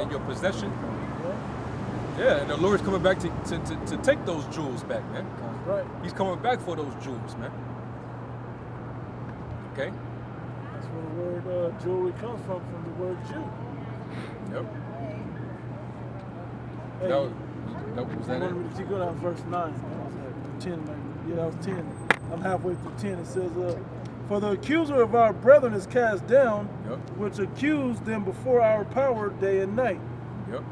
in your possession. Yeah, and the Lord's coming back to take those jewels back, man. That's right. He's coming back for those jewels, man. Okay? That's where the word jewelry comes from the word Jew. Yep. Hey, Was that it? you go down verse 9. That was at 10, yeah, that was 10. I'm halfway through 10. It says, for the accuser of our brethren is cast down, which accused them before our power day and night. Yep.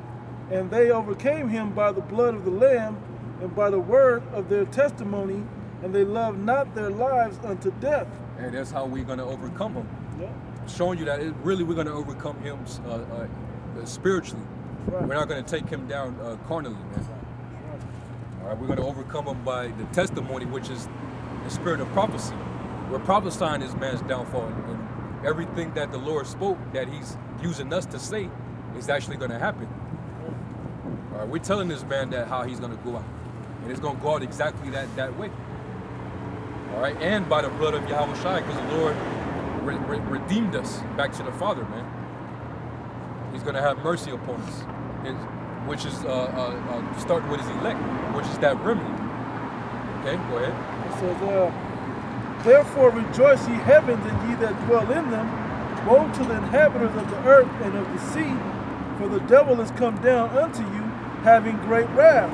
And they overcame him by the blood of the Lamb and by the word of their testimony, and they loved not their lives unto death. And that's how we're going to overcome him. Yep. Showing you that we're going to overcome him spiritually. Right. We're not going to take him down carnally, man. Right. All right, we're going to overcome him by the testimony, which is the spirit of prophecy. We're prophesying this man's downfall, and everything that the Lord spoke that he's using us to say is actually going to happen. All right, we're telling this man that how he's going to go out, and it's going to go out exactly that way. All right, and by the blood of Yahweh Shai, because the Lord redeemed us back to the Father, man. He's going to have mercy upon us, which is starting with his elect, which is that remnant. Okay, go ahead. It says, therefore rejoice ye heavens, and ye that dwell in them. Woe to the inhabitants of the earth and of the sea, for the devil is come down unto you, having great wrath,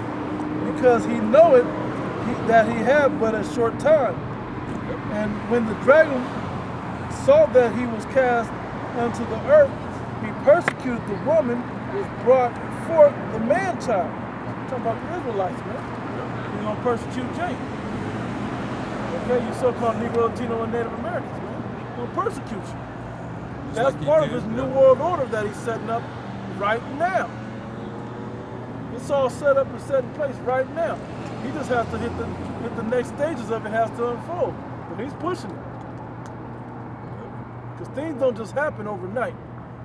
because he knoweth that he hath but a short time. And when the dragon saw that he was cast unto the earth, he persecuted the woman which brought forth the man-child. I'm talking about the Israelites, man. He's going to persecute James. Okay, you so-called Negro, Latino, and Native Americans, man. He's going to persecute you. That's like part of his New World Order that he's setting up right now. It's all set up and set in place right now. He just has to hit the next stages of it, has to unfold. But he's pushing it. Because things don't just happen overnight.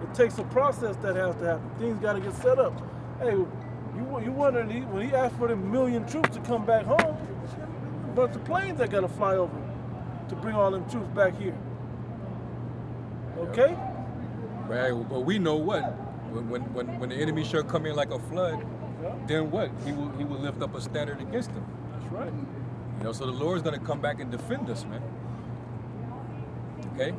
It takes a process that has to happen. Things got to get set up. Hey, you wonder, when he asked for the 1 million troops to come back home, a bunch of planes that got to fly over to bring all them troops back here. Okay? Right, but we know what? When the enemy shall come in like a flood, then what? He will lift up a standard against them. That's right. You know, so the Lord's going to come back and defend us, man. Okay?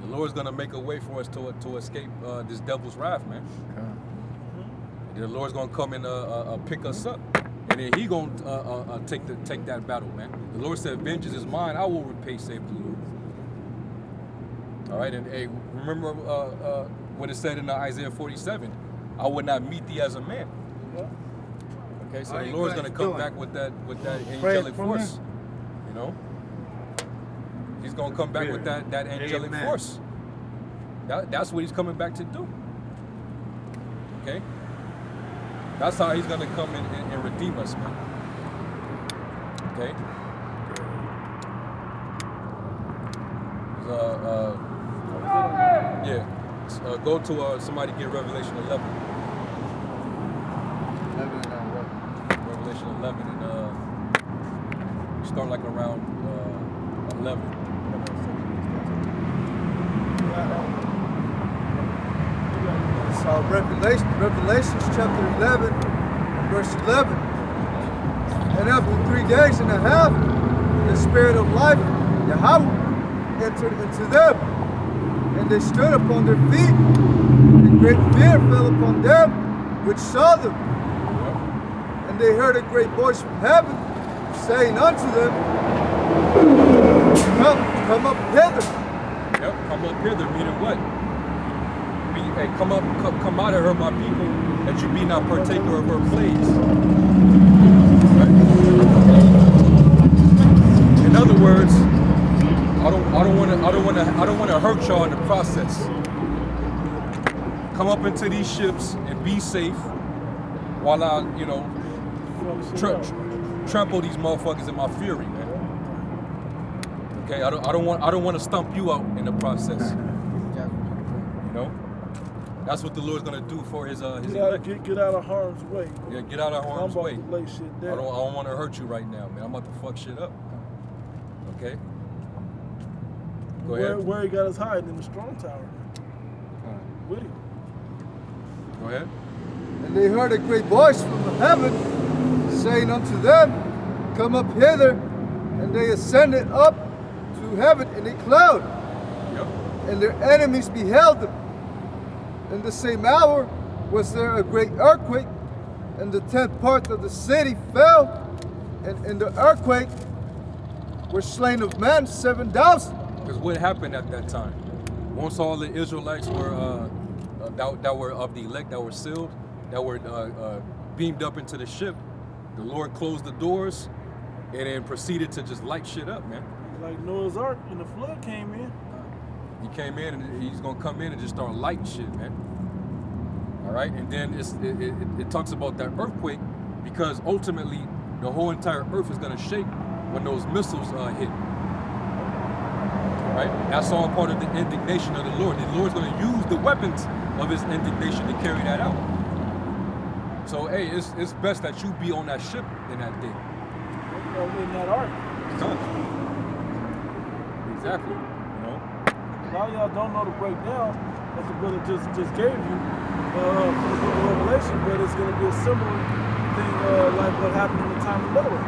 The Lord's going to make a way for us to escape this devil's wrath, man. The Lord's going to come and pick us up. And then he going to take that battle, man. The Lord said, vengeance is mine, I will repay, save the Lord. All right, and hey, remember what it said in Isaiah 47, I would not meet thee as a man. Okay, so the Lord's going to come back with that angelic force. You know? He's going to come back with that angelic force. That's what he's coming back to do. Okay? That's how he's going to come and redeem us, man. Okay? Go to somebody get Revelation 11. Revelation 11 and start like around 11. So Revelation chapter 11, verse 11. And after 3 days and a half, the Spirit of life, Yahweh, entered into them. And they stood upon their feet, and great fear fell upon them which saw them. And they heard a great voice from heaven, saying unto them, Come up hither. Yep, come up hither, meaning what? Come out of her, my people, that you be not partaker of her plagues. Right? In other words, I don't want to hurt y'all in the process. Come up into these ships and be safe while I, trample these motherfuckers in my fury, man. Okay, I don't want to stump you out in the process. You know, that's what the Lord's gonna do for his elect. Get out of harm's way. Yeah, get out of harm's way. I'm about to lay shit down. I don't want to hurt you right now, man. I'm about to fuck shit up. Okay. Go ahead. Where he got us hiding in the strong tower. With him. Go ahead. And they heard a great voice from the heaven, saying unto them, Come up hither. And they ascended up to heaven in a cloud. Yep. And their enemies beheld them. In the same hour was there a great earthquake, and the 10th part of the city fell, and in the earthquake were slain of men 7,000. Because what happened at that time? Once all the Israelites were that were of the elect, that were sealed, that were beamed up into the ship, the Lord closed the doors and then proceeded to just light shit up, man. Like Noah's Ark, and the flood came in. He came in and he's gonna come in and just start lighting shit, man. All right, and then it talks about that earthquake because ultimately the whole entire earth is gonna shake when those missiles hit. All right, that's all part of the indignation of the Lord. The Lord's gonna use the weapons of His indignation to carry that out. So hey, it's best that you be on that ship in that day. In that ark. Exactly. You know. A lot of y'all don't know the breakdown that the brother just gave you from the book of Revelation, but it's going to be a similar thing like what happened in the time of Noah.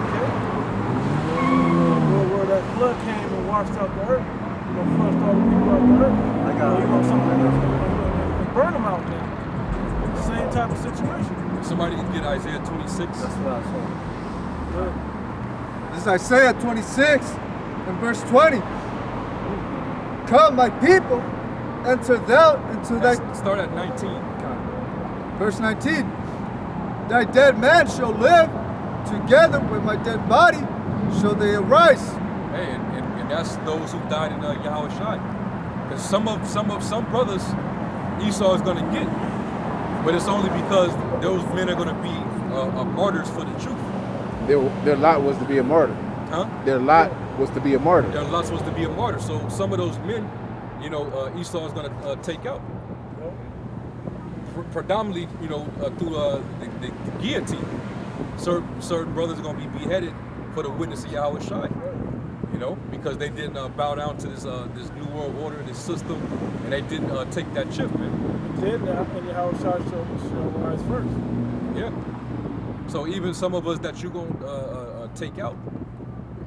Okay? Where that flood came and washed out the earth, flushed all the people out the earth. And burn them out now. Same type of situation. Somebody can get Isaiah 26. That's what I saw. This is Isaiah 26 and verse 20. Come, my people, enter thou into thy... Start at 19. Verse 19. Thy dead man shall live, together with my dead body shall they arise. Hey, and that's those who died in Yahweh Shai. Because some brothers Esau is going to get. But it's only because those men are going to be martyrs for the truth. Their lot was to be a martyr. Huh? Their lot was to be a martyr. Their lot was to be a martyr. So some of those men, Esau is going to take out. Predominantly, through the guillotine. Certain brothers are going to be beheaded for the witness of Yahweh Shai. Because they didn't bow down to this new world order, this system, and they didn't take that chip, man. They did now, and Yahweh Shai shall rise first. Yeah. So even some of us that you're going to take out,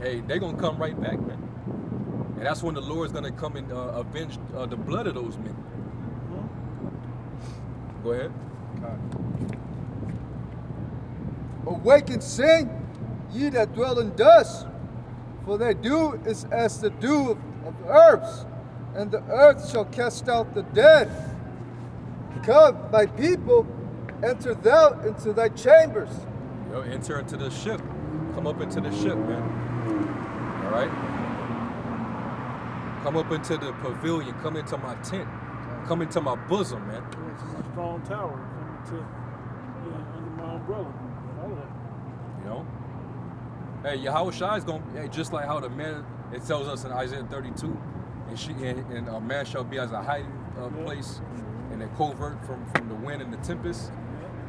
hey, they're going to come right back, man. And that's when the Lord's going to come and avenge the blood of those men. Go ahead. Awake and sing, ye that dwell in dust, for their dew is as the dew of the herbs, and the earth shall cast out the dead. Come, my people, enter thou into thy chambers. Enter into the ship. Come up into the ship, man. All right? Come up into the pavilion. Come into my tent. Come into my bosom, man. It's a strong tower. Come under my umbrella. All of that. Hey, Yahweh Shai is going to, just like how the man, it tells us in Isaiah 32, and a man shall be as a hiding place and a covert from the wind and the tempest.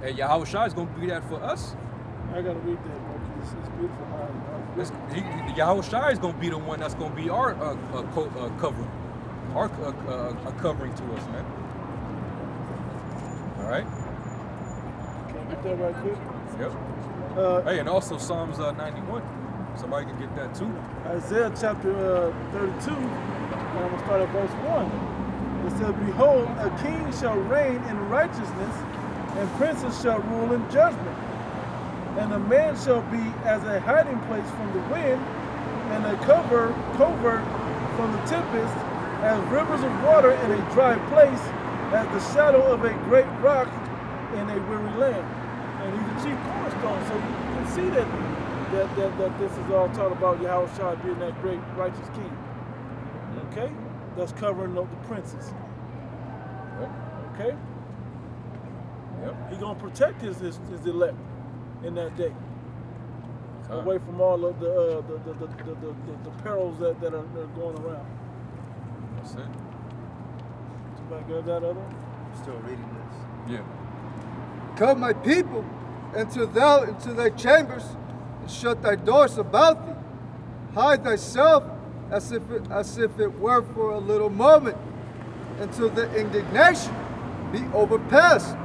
Hey, Yahweh Shai is going to be that for us. I got to read that, bro, because it's beautiful. Yahweh Shai is going to be the one that's going to be our covering. Our covering to us, man. All right? Can I get that right quick? Yep. Hey, and also Psalms 91. Somebody can get that too. Isaiah chapter 32, and I'm going to start at verse 1. It says, Behold, a king shall reign in righteousness, and princes shall rule in judgment. And a man shall be as a hiding place from the wind, and a covert from the tempest, as rivers of water in a dry place, as the shadow of a great rock in a weary land. And he's the chief cornerstone. So you can see that this is all taught about Yahweh Shai being that great righteous king. Okay? That's covering up the princes. Yep. Okay? Yep. He's going to protect his elect in that day. Away from all of the perils that are going around. That's it. Somebody got that other? I'm still reading this. Yeah. Come, my people, enter thou into thy chambers, and shut thy doors about thee. Hide thyself as if it were for a little moment, until the indignation be overpassed.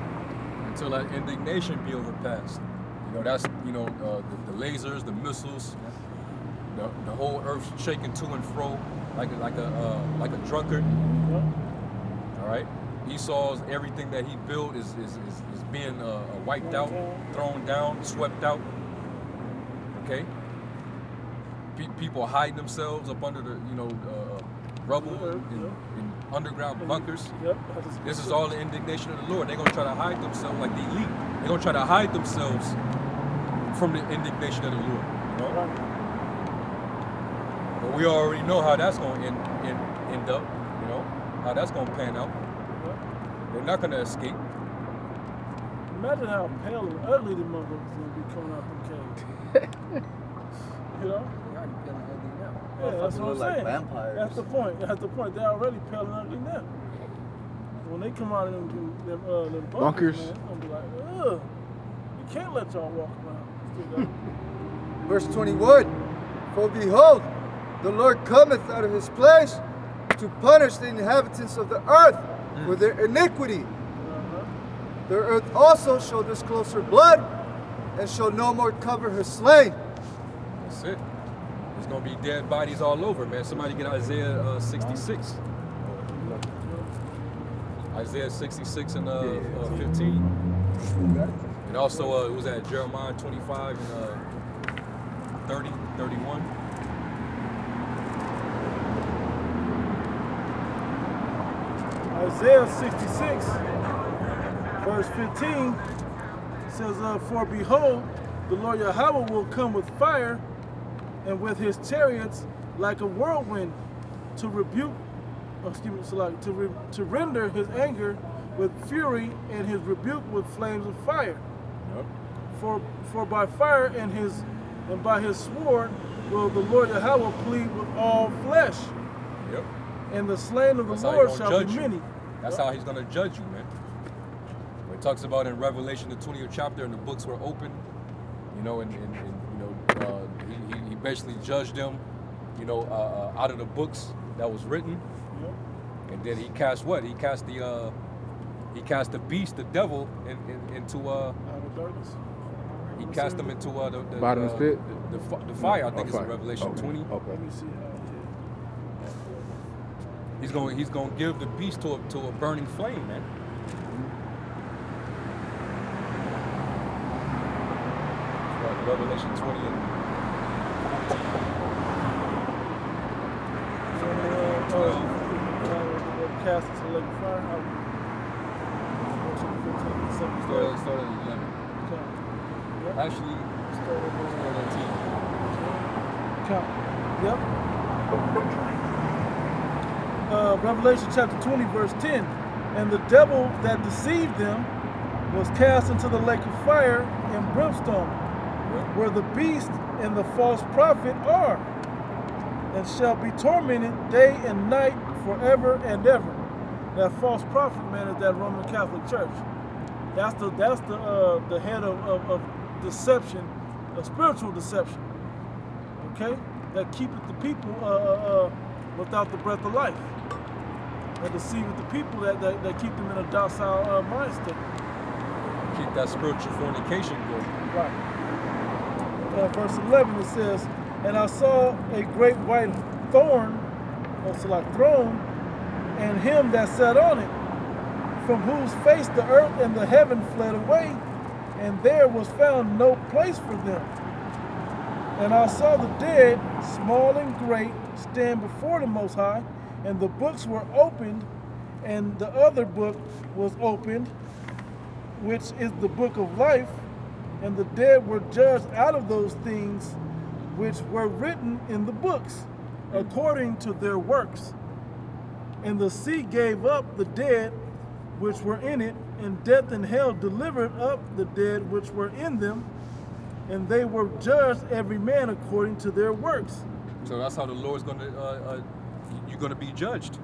Until that indignation be overpassed. That's the lasers, the missiles, the whole earth shaking to and fro like a drunkard. All right, Esau's everything that he built is being wiped out, thrown down, swept out. Okay, people hiding themselves up under the rubble in underground bunkers. This is all the indignation of the Lord. They're gonna try to hide themselves like the elite. They're gonna try to hide themselves from the indignation of the Lord. But we already know how that's gonna end up. How that's gonna pan out. They're not gonna escape. Imagine how pale and ugly the motherfuckers gonna be coming out from caves. They're already feeling ugly now. Yeah, that's what I'm Like saying. vampires. That's the point. That's the point. They're already pale and ugly now. When they come out of them bunkers, man, it's gonna be like, ugh. You can't let y'all walk around. Verse 21, for behold, the Lord cometh out of his place to punish the inhabitants of the earth for their iniquity. The earth also shall disclose her blood, and shall no more cover her slain. That's it. There's gonna be dead bodies all over, man. Somebody get Isaiah 66. Isaiah 66 and 15. And also it was at Jeremiah 25 and 30, 31. Isaiah 66, verse 15 says, for behold, the Lord Yahweh will come with fire and with his chariots like a whirlwind to rebuke, to render his anger with fury and his rebuke with flames of fire. Yep. For by fire and by his sword will the Lord Yahweh plead with all flesh. Yep. And the slain of the That's how Lord he shall gonna be judge you. many. That's how he's gonna judge you, man. When it talks about in Revelation the 20th chapter, and the books were open, he basically judged them, out of the books that was written, and then he cast what? He cast the beast, the devil, into Out of darkness. he cast them into the Bottomless pit? the fire. I think it's Fire. in Revelation Okay. 20. Okay. Let me see how He's going to give the beast to a burning flame, man. Like Revelation 20 and 14. Cast into the lake of fire. 14, 15, 17. Start at 11. Yep. Actually, start at 10. Count. Yep. Revelation chapter 20, verse 10. And the devil that deceived them was cast into the lake of fire and brimstone, where the beast and the false prophet are, and shall be tormented day and night forever and ever. That false prophet, man, is that Roman Catholic Church. That's the head of deception, a spiritual deception. Okay, that keepeth the people without the breath of life, and deceiveth the people that keep them in a docile mind state. Keep that spiritual fornication going. Right. Verse 11 it says, and I saw a great white thorn, also like throne, and him that sat on it, from whose face the earth and the heaven fled away, and there was found no place for them. And I saw the dead, small and great, stand before the Most High, and the books were opened, and the other book was opened, which is the book of life, and the dead were judged out of those things which were written in the books, according to their works. And the sea gave up the dead which were in it, and death and hell delivered up the dead which were in them, and they were judged every man according to their works. So that's how the Lord's going to, you're going to be judged.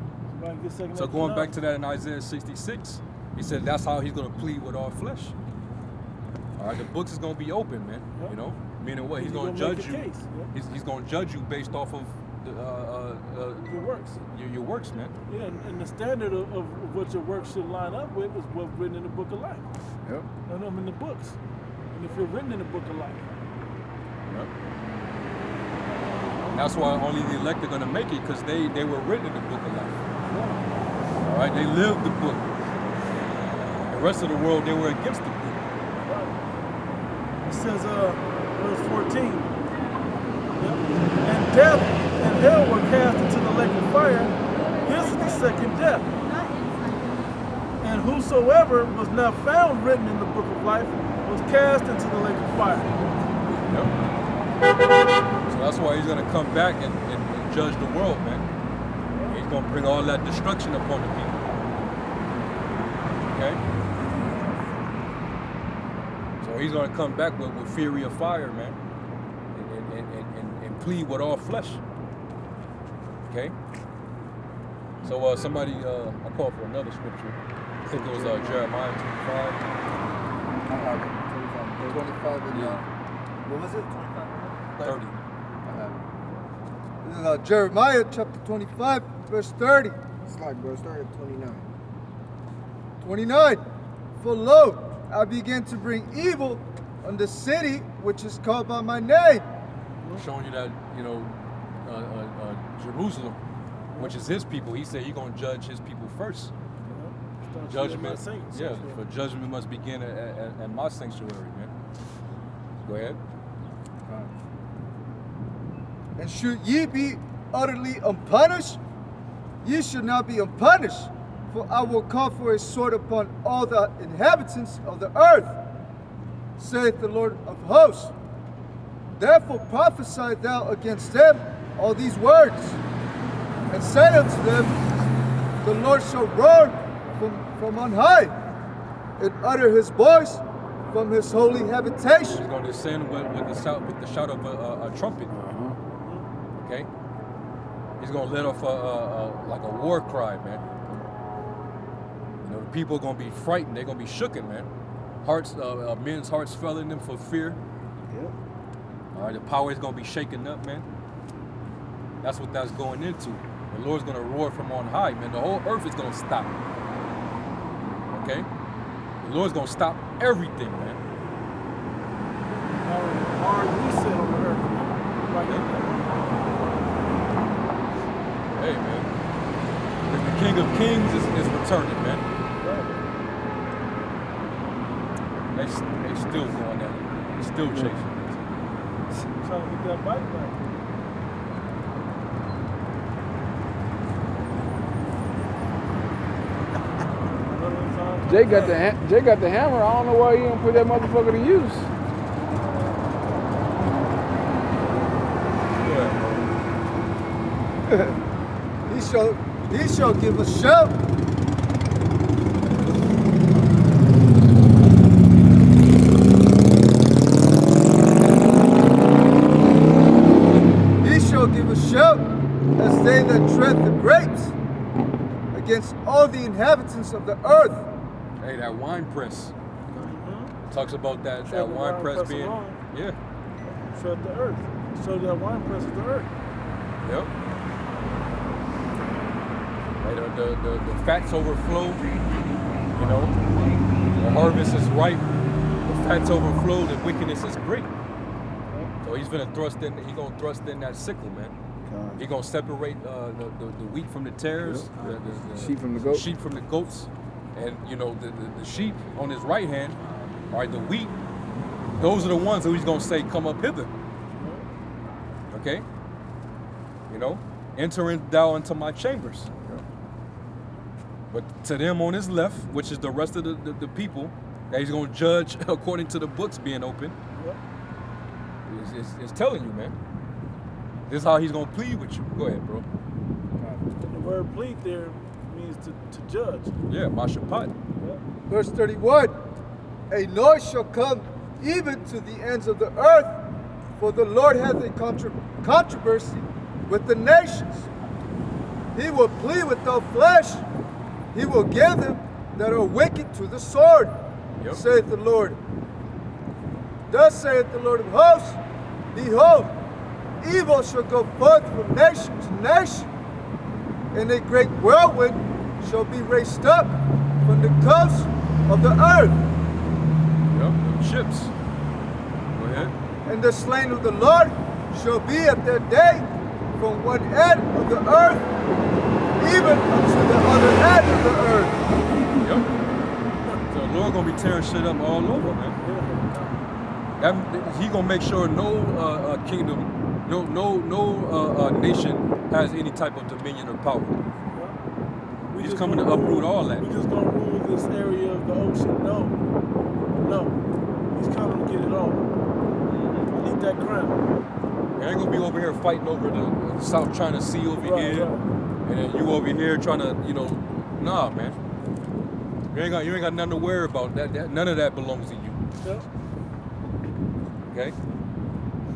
So So going back to that in Isaiah 66, he said that's how he's going to plead with all flesh. All right, the books is going to be open, man. Yep. Meaning what? He's going to judge you. He's going to judge you based off of Your works. your works, man. Yeah, and the standard of what your works should line up with is what's written in the book of life. Yep. And I'm in the books. And if you're written in the book of life. Yep. And that's why only the elect are going to make it, because they were written in the book of life. Yeah. All right, they lived the book. The rest of the world, they were against the book. Right. It says, verse 14. Yep. And death and hell were cast into the lake of fire. This is the second death. And whosoever was not found written in the book of life was cast into the lake of fire. Yep. So that's why he's going to come back and judge the world, man. He's going to bring all that destruction upon the people. Okay? So he's going to come back with fury of fire, man. And plead with all flesh. Okay? So somebody, I called for another scripture. I think it was Jeremiah 25. I have it. 25 and what was it? 30. I have it. This is Jeremiah chapter 25, verse 30. It's like, bro, start at 29. 29. For lo, I began to bring evil on the city which is called by my name. Showing you that, Jerusalem, which is his people, he said he's going to judge his people first. Judgment, for judgment must begin at my sanctuary, man. Go ahead. And should ye be utterly unpunished, ye should not be unpunished, for I will call for a sword upon all the inhabitants of the earth, saith the Lord of hosts. Therefore prophesy thou against them all these words, and say unto them, the Lord shall roar from on high, and utter his voice from his holy habitation. He's going to descend with the shout of a trumpet. Okay? He's going to let off like a war cry, man. The people are going to be frightened. They're going to be shooken, man. Men's hearts fell in them for fear. Yep. All right, the power is going to be shaken up, man. That's what that's going into. The Lord's going to roar from on high, man. The whole earth is going to stop. Okay? The Lord's going to stop everything, man. Hard reset on the earth. Right there. Hey, man. The King of Kings is returning, man. They still going at it. They still chasing. Trying to get that bike back. Jay got the hammer. I don't know why he didn't put that motherfucker to use. He shall give a shout. He shall give a shout as they that tread the grapes against all the inhabitants of the earth. Hey, that wine press. Talks about that wine press being, yeah. Tread the earth. So that wine press is the earth. Yep. Hey, the fats overflow. The harvest is ripe. The fats overflow. The wickedness is great. So he's gonna thrust in that sickle, man. He's gonna separate the wheat from the tares, the sheep from the goats. Sheep from the goats, and the sheep on his right hand, all right, the wheat. Those are the ones who he's gonna say, "Come up hither." Okay. Enter in thou into my chambers. But to them on his left, which is the rest of the people that he's gonna judge according to the books being open, is telling you, man. This is how he's gonna plead with you. Go ahead, bro. The word plead there means to judge. Yeah, mashapat. Verse 31, a noise shall come even to the ends of the earth, for the Lord hath a controversy with the nations. He will plead with all flesh. He will give them that are wicked to the sword, saith the Lord. Thus saith the Lord of hosts, behold, evil shall go forth from nation to nation, and a great whirlwind shall be raised up from the coast of the earth. Yep, them ships. Go ahead. And the slain of the Lord shall be at their day from one end of the earth even unto the other end of the earth. Yep. So the Lord gonna be tearing shit up all over, man. He gonna make sure no kingdom, no nation has any type of dominion or power. He's coming to uproot all that. We just gonna rule this area of the ocean. No. He's coming to get it all. I need that crown. You ain't gonna be over here fighting over the South China Sea over here, and then you over here trying to, nah, man. You ain't got nothing to worry about. That none of that belongs to you. Yeah. Okay.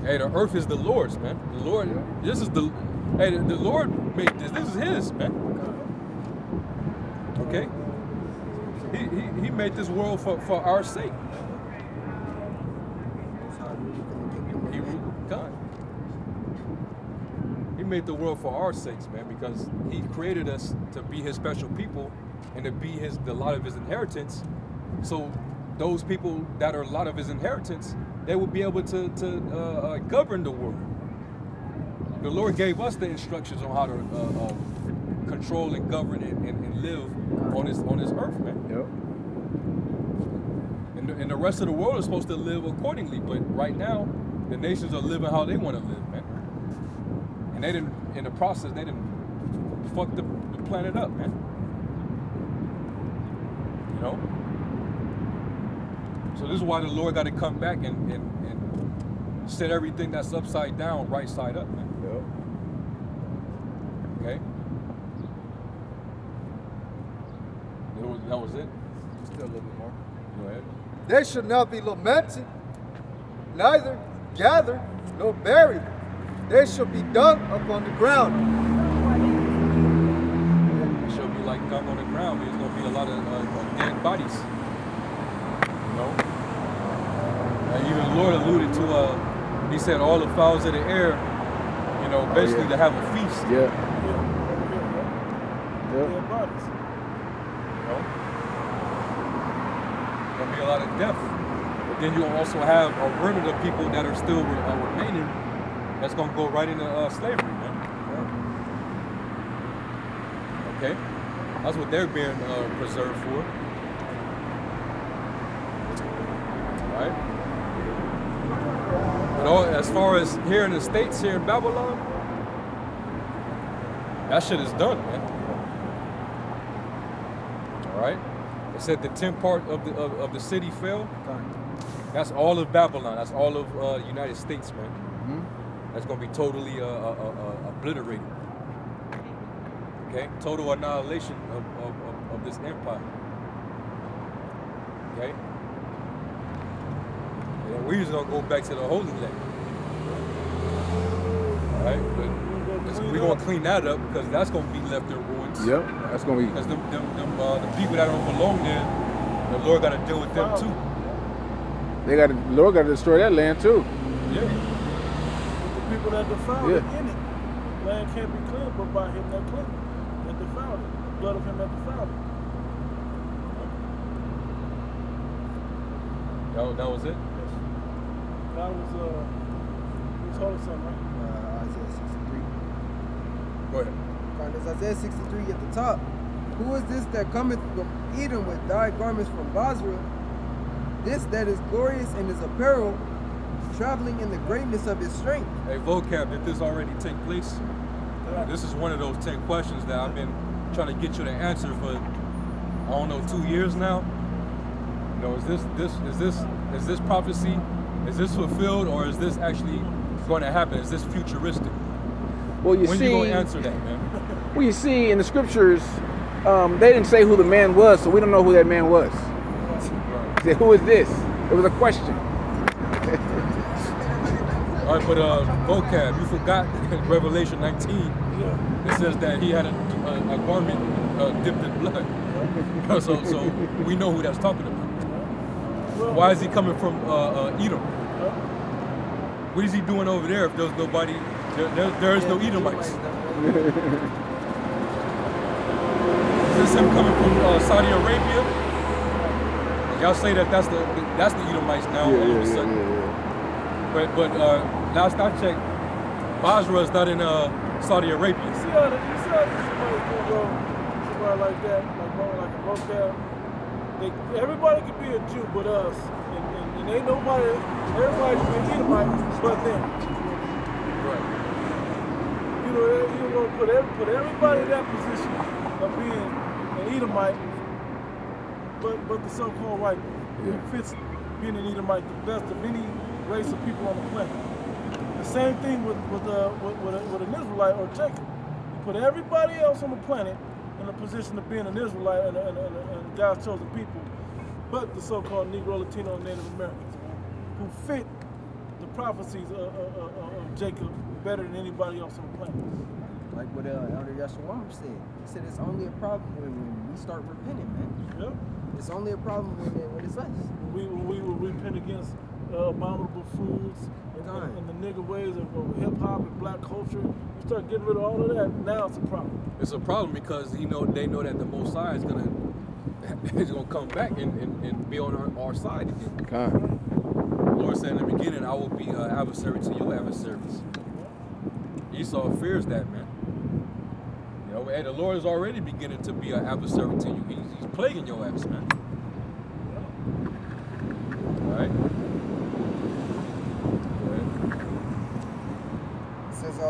Hey, the earth is the Lord's, man. The Lord, this is the. Hey, the Lord made this. This is His, man. Okay. He made this world for our sake. God. He made the world for our sakes, man, because He created us to be His special people and to be the lot of His inheritance. So those people that are a lot of His inheritance, they will be able to govern the world. The Lord gave us the instructions on how to control and govern and live on this earth, man. Yep. And the rest of the world is supposed to live accordingly, but right now, the nations are living how they want to live, man. And they didn't, in the process, they didn't fuck the planet up, man. So this is why the Lord got to come back and set everything that's upside down right side up, man. Yep. Okay? That was it? Still a little bit more. Go ahead. They shall not be lamented, neither gathered nor buried. They shall be dung upon the ground. It shall be like dung on the ground. There's going to be a lot of dead bodies. And even the Lord alluded to, He said all the fowls of the air, basically to have a feast. Dead bodies. There'll be a lot of death. But then you'll also have a remnant of people that are still remaining that's going to go right into slavery, man. Okay? That's what they're being preserved for. Right? But as far as here in the States, here in Babylon, that shit is done, man. All right? It said the 10th part of the city fell. That's all of Babylon. That's all of United States, man. Mm-hmm. That's going to be totally obliterated. Okay? Total annihilation of this empire. Okay? And we're just going to go back to the Holy Land. All right? But we're going to clean that up because that's going to be left in ruins. Yep, that's going to be... Because the people that don't belong there, the Lord got to deal with them too. The Lord got to destroy that land too. Yeah. The people that defiled it in it. Land can't be cleansed but by Him that cleansed it, that defiled it. The blood of Him that defiled it. That was it? Yes. That was, you told us something, right? Isaiah 63. Go ahead. Right, there's Isaiah 63 at the top. Who is this that cometh from Edom with dyed garments from Basra? This that is glorious in his apparel, traveling in the greatness of his strength. Hey, vocab, did this already take place? This is one of those 10 questions that I've been trying to get you to answer for, I don't know, 2 years now. Is this prophecy, is this fulfilled, or is this actually going to happen? Is this futuristic? Well, you when see, you going to answer that, man? Well, you see, in the scriptures, they didn't say who the man was, so we don't know who that man was. They said, who is this? It was a question. All right, but vocab, you forgot in Revelation 19, it says that he had a garment dipped in blood. So we know who that's talking about. Why is he coming from Edom? What is he doing over there if there's nobody There is no Edomites. Is this him coming from Saudi Arabia? Y'all say that's the Edomites now all of a sudden. But last I checked, Basra is not in Saudi Arabia. You see how somebody can go somewhere like that, like a locale. Everybody can be a Jew but us. And ain't nobody, everybody can be an Edomite but them. Right. You know, you're going to put everybody in that position of being an Edomite, but the so-called white man. It fits being an Edomite the best of any race of people on the planet. The same thing with an Israelite or Jacob. You put everybody else on the planet in a position of being an Israelite and God's chosen people, but the so-called Negro, Latino, and Native Americans, who fit the prophecies of Jacob better than anybody else on the planet. Like what Elder Yeshua said. He said it's only a problem when we start repenting, man. Yep. It's only a problem when it's us. When we will repent against abominable foods and the nigger ways of hip-hop and black culture. You start getting rid of all of that, now it's a problem. It's a problem because they know that the Most High is gonna come back and be on our side again. Okay. The Lord said in the beginning, I will be an adversary to your adversaries. Esau fears that, man. You know, and the Lord is already beginning to be an adversary to you. He's plaguing your ass, man. All right. It says,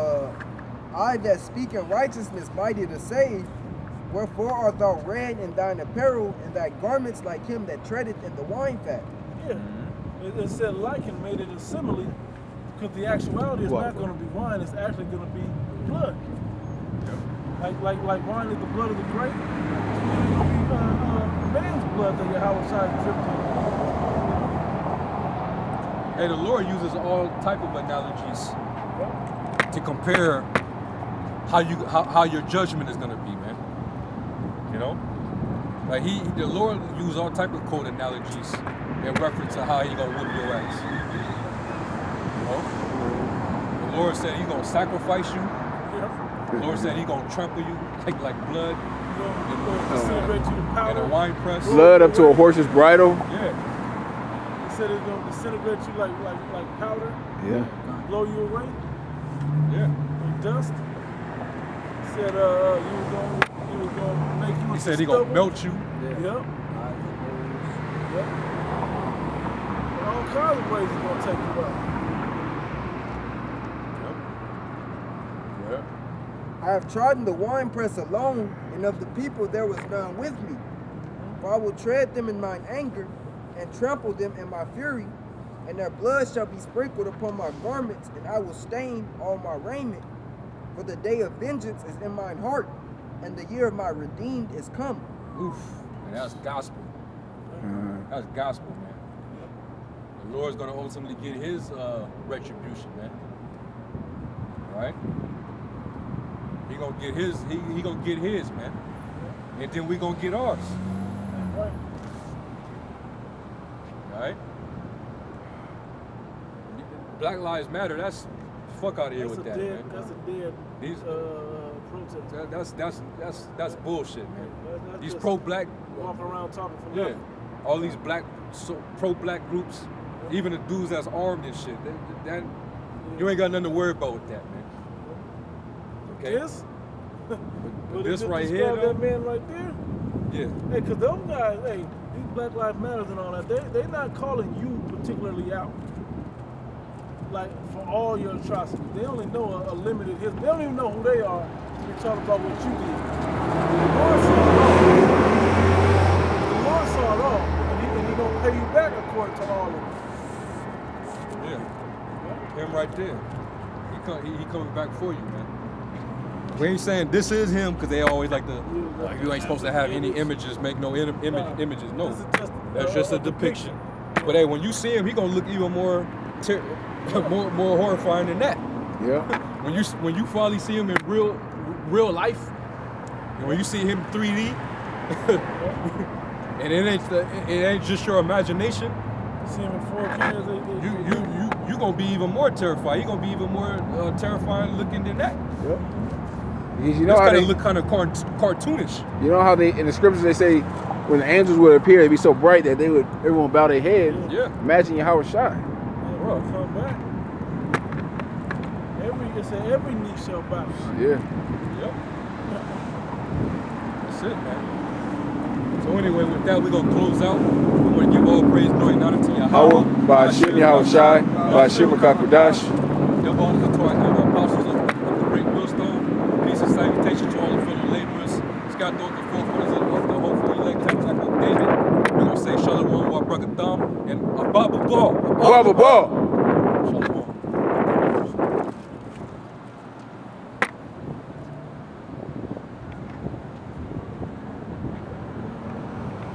I that speak in righteousness mighty to save, wherefore art thou red in thine apparel, and thy garments like him that treadeth in the wine fat. Yeah. It said like and made it a simile, because the actuality is not going to be wine, it's actually going to be blood. Like wine is the blood of the grape, it's going to be man's blood that Yahweh Shai dripped in. Hey, the Lord uses all type of analogies to compare how your judgment is going to be, man. You know, like the Lord used all type of code analogies in reference to how he gonna whoop your ass. You know, the Lord said he gonna sacrifice you. The Lord said he gonna trample you like blood. In a wine press. Blood up to a horse's bridle. Yeah. He said it's gonna disintegrate you like powder. Yeah. Blow you away. Yeah. Like dust. He said he was gonna make you. He said he gonna melt you. Yep. Yep. All kinds of ways he's gonna take you out. Yep. I have trodden the winepress alone, and of the people there was none with me. For I will tread them in mine anger, and trample them in my fury, and their blood shall be sprinkled upon my garments, and I will stain all my raiment. For the day of vengeance is in mine heart, and the year of my redeemed is come. Oof, man, that's gospel. That's gospel, man. The Lord's gonna ultimately get his retribution, man. All right? He gonna get his. He gonna get his, man. And then we gonna get ours. Right. All right? Black Lives Matter. That's fuck out of here with that, man. That's a dead protest. That's bullshit, man. That's These just pro-black, walking around talking for yeah, nothing. all these pro-black groups, even the dudes that's armed and shit. That you ain't got nothing to worry about with that, man. Okay. Yes. But this right here, though, that man right there. yeah. Hey, cause those guys, hey, these Black Lives Matters and all that, they not calling you particularly out. Like for all your atrocities, they only know a limited history. They don't even know who they are. They talk about what you did. The Lord saw it all. The Lord saw it all, and he gonna pay you back according to all of it. Yeah. Him right there. He coming back for you, man. We ain't saying this is him because they always like you ain't supposed to have any images, make no images. No, that's just a depiction. But hey, when you see him, he gonna look even more more horrifying than that. Yeah. When you finally see him in real life, and when you see him 3D, and it ain't just your imagination. See him in 4K. You gonna be even more terrified. He's gonna be even more terrifying looking than that. Yep. Because you know It's how gonna they look kind of cartoonish. You know how they in the scriptures they say when the angels would appear, they'd be so bright that everyone would bow their head. Yeah. Imagine Yahweh Shai. Bro, come back. Every knee shall bow. Yeah. Yep. That's it, man. So anyway, with that, we're gonna close out. We want to give all praise, glory, and honor to Yahweh. Ba'ashim Yahweh Shai, Ba'ashim Kakudash. Double honor to our apostles of the great millstone. Peace and salutation to all the fellow laborers. Scott Dork, the fourth quarters of the hopeful elect tabernacle of David. We're gonna say Shalom, Wa Brakatham, and Ababu Ball. Baba Ball.